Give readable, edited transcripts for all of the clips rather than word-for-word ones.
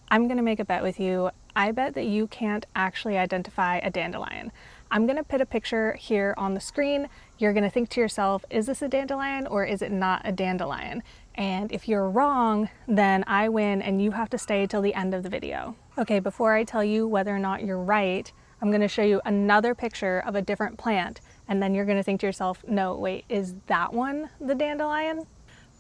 I'm gonna make a bet with you. I bet that you can't actually identify a dandelion. I'm gonna put a picture here on the screen. You're gonna think to yourself, is this a dandelion or is it not a dandelion? And if you're wrong, then I win and you have to stay till the end of the video. Okay, before I tell you whether or not you're right, I'm gonna show you another picture of a different plant, and then you're gonna think to yourself, no, wait, is that one the dandelion?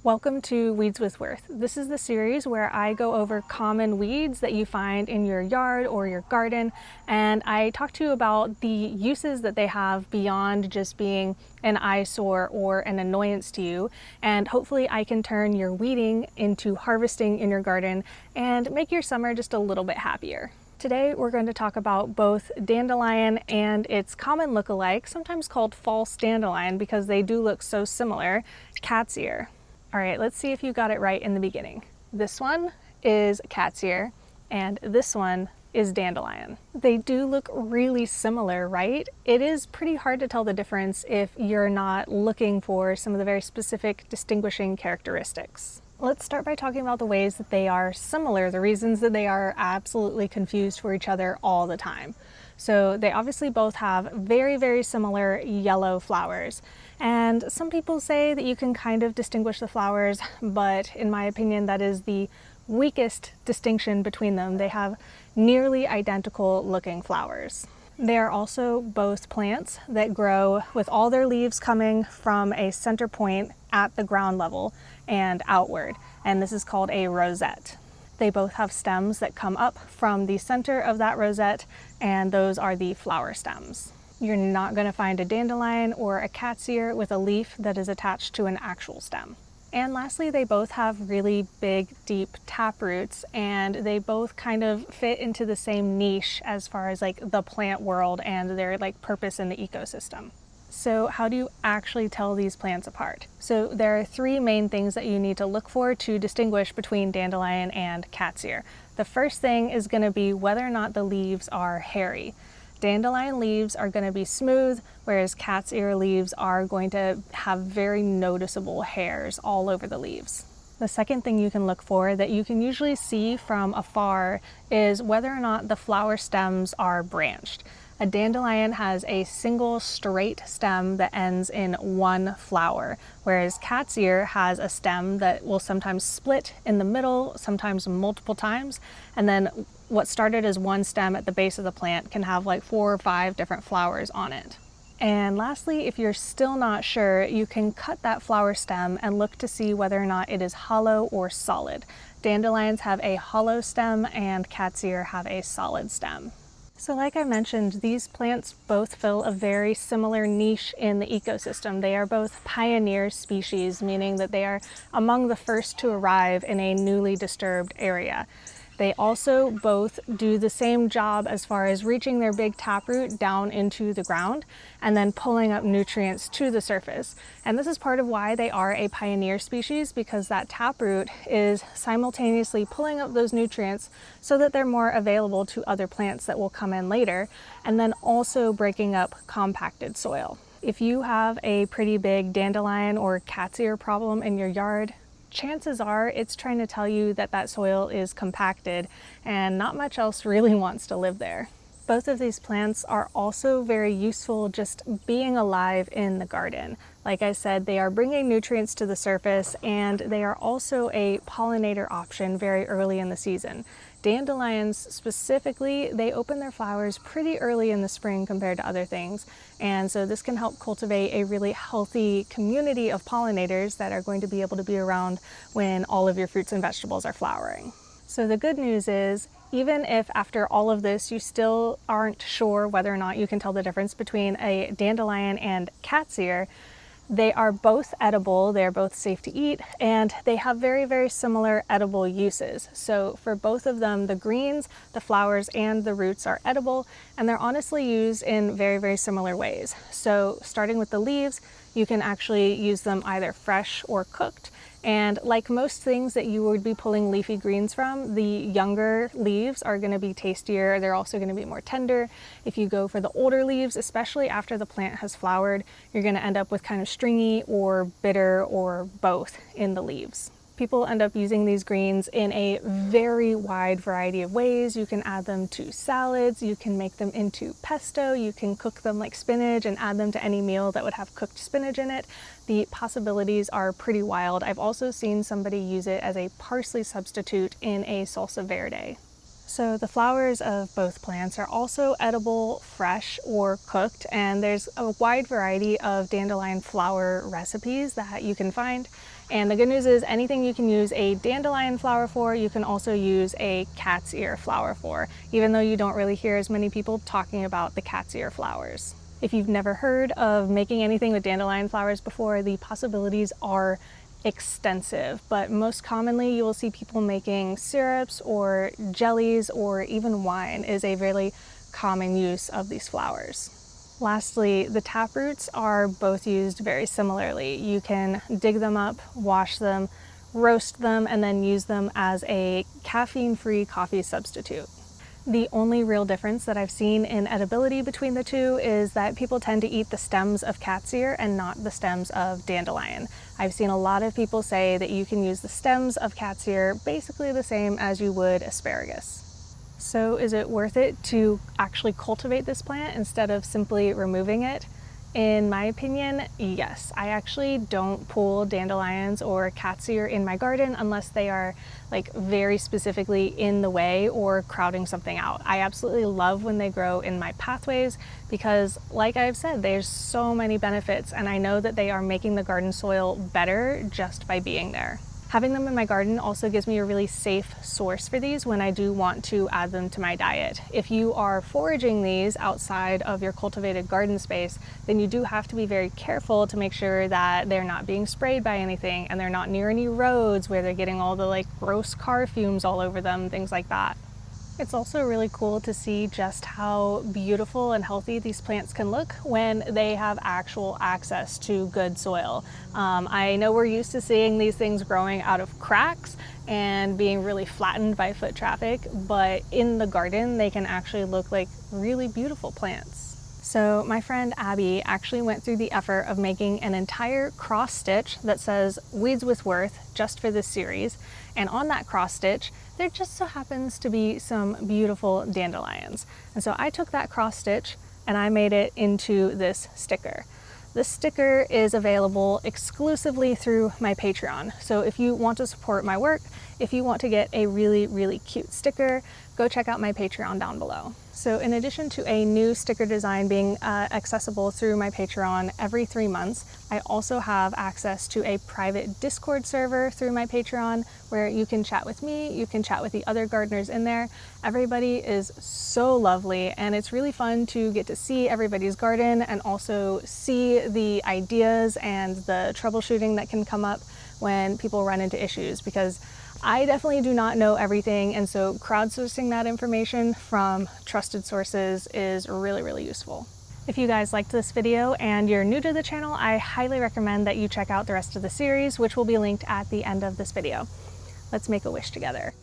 Welcome to Weeds with Worth. This is the series where I go over common weeds that you find in your yard or your garden, and I talk to you about the uses that they have beyond just being an eyesore or an annoyance to you, and hopefully I can turn your weeding into harvesting in your garden and make your summer just a little bit happier. Today we're going to talk about both dandelion and its common lookalike, sometimes called false dandelion because they do look so similar, cat's ear. All right, let's see if you got it right in the beginning. This one is cat's ear and this one is dandelion. They do look really similar, right? It is pretty hard to tell the difference if you're not looking for some of the very specific distinguishing characteristics. Let's start by talking about the ways that they are similar, the reasons that they are absolutely confused for each other all the time. So they obviously both have very, very similar yellow flowers. And some people say that you can kind of distinguish the flowers, but in my opinion, that is the weakest distinction between them. They have nearly identical looking flowers. They are also both plants that grow with all their leaves coming from a center point at the ground level and outward, and this is called a rosette. They both have stems that come up from the center of that rosette, and those are the flower stems. You're not going to find a dandelion or a cat's ear with a leaf that is attached to an actual stem. And lastly, they both have really big, deep tap roots, and they both kind of fit into the same niche as far as like the plant world and their like purpose in the ecosystem. So how do you actually tell these plants apart? So there are three main things that you need to look for to distinguish between dandelion and cat's ear. The first thing is going to be whether or not the leaves are hairy. Dandelion leaves are going to be smooth, whereas cat's ear leaves are going to have very noticeable hairs all over the leaves. The second thing you can look for that you can usually see from afar is whether or not the flower stems are branched. A dandelion has a single straight stem that ends in one flower, whereas cat's ear has a stem that will sometimes split in the middle, sometimes multiple times, and then what started as one stem at the base of the plant can have like 4 or 5 different flowers on it. And lastly, if you're still not sure, you can cut that flower stem and look to see whether or not it is hollow or solid. Dandelions have a hollow stem and cat's ear have a solid stem. So like I mentioned, these plants both fill a very similar niche in the ecosystem. They are both pioneer species, meaning that they are among the first to arrive in a newly disturbed area. They also both do the same job as far as reaching their big taproot down into the ground and then pulling up nutrients to the surface. And this is part of why they are a pioneer species, because that taproot is simultaneously pulling up those nutrients so that they're more available to other plants that will come in later, and then also breaking up compacted soil. If you have a pretty big dandelion or cat's ear problem in your yard, chances are it's trying to tell you that that soil is compacted and not much else really wants to live there. Both of these plants are also very useful just being alive in the garden. Like I said, they are bringing nutrients to the surface, and they are also a pollinator option very early in the season. Dandelions specifically, they open their flowers pretty early in the spring compared to other things, and so this can help cultivate a really healthy community of pollinators that are going to be able to be around when all of your fruits and vegetables are flowering. So the good news is, even if after all of this you still aren't sure whether or not you can tell the difference between a dandelion and cat's ear, they are both edible, they are both safe to eat, and they have very, very similar edible uses. So for both of them, the greens, the flowers, and the roots are edible, and they're honestly used in very, very similar ways. So starting with the leaves, you can actually use them either fresh or cooked. And like most things that you would be pulling leafy greens from, the younger leaves are going to be tastier. They're also going to be more tender. If you go for the older leaves, especially after the plant has flowered, you're going to end up with kind of stringy or bitter or both in the leaves. People end up using these greens in a very wide variety of ways. You can add them to salads, you can make them into pesto, you can cook them like spinach and add them to any meal that would have cooked spinach in it. The possibilities are pretty wild. I've also seen somebody use it as a parsley substitute in a salsa verde. So the flowers of both plants are also edible, fresh, or cooked, and there's a wide variety of dandelion flower recipes that you can find. And the good news is anything you can use a dandelion flower for, you can also use a cat's ear flower for, even though you don't really hear as many people talking about the cat's ear flowers. If you've never heard of making anything with dandelion flowers before, the possibilities are extensive, but most commonly you will see people making syrups or jellies, or even wine is a really common use of these flowers. Lastly, the tap roots are both used very similarly. You can dig them up, wash them, roast them, and then use them as a caffeine-free coffee substitute. The only real difference that I've seen in edibility between the two is that people tend to eat the stems of cat's ear and not the stems of dandelion. I've seen a lot of people say that you can use the stems of cat's ear basically the same as you would asparagus. So is it worth it to actually cultivate this plant instead of simply removing it? In my opinion, yes. I actually don't pull dandelions or cat's ear in my garden unless they are like very specifically in the way or crowding something out. I absolutely love when they grow in my pathways because, like I've said, there's so many benefits, and I know that they are making the garden soil better just by being there. Having them in my garden also gives me a really safe source for these when I do want to add them to my diet. If you are foraging these outside of your cultivated garden space, then you do have to be very careful to make sure that they're not being sprayed by anything and they're not near any roads where they're getting all the like gross car fumes all over them, things like that. It's also really cool to see just how beautiful and healthy these plants can look when they have actual access to good soil. I know we're used to seeing these things growing out of cracks and being really flattened by foot traffic, but in the garden they can actually look like really beautiful plants. So my friend Abby actually went through the effort of making an entire cross stitch that says Weeds with Worth just for this series, and on that cross stitch there just so happens to be some beautiful dandelions. And so I took that cross stitch and I made it into this sticker. This sticker is available exclusively through my Patreon. So if you want to support my work, if you want to get a really, really cute sticker, go check out my Patreon down below. So in addition to a new sticker design being accessible through my Patreon every 3 months, I also have access to a private Discord server through my Patreon where you can chat with me, you can chat with the other gardeners in there. Everybody is so lovely, and it's really fun to get to see everybody's garden and also see the ideas and the troubleshooting that can come up when people run into issues, because I definitely do not know everything, and so crowdsourcing that information from trusted sources is really, really useful. If you guys liked this video and you're new to the channel, I highly recommend that you check out the rest of the series, which will be linked at the end of this video. Let's make a wish together.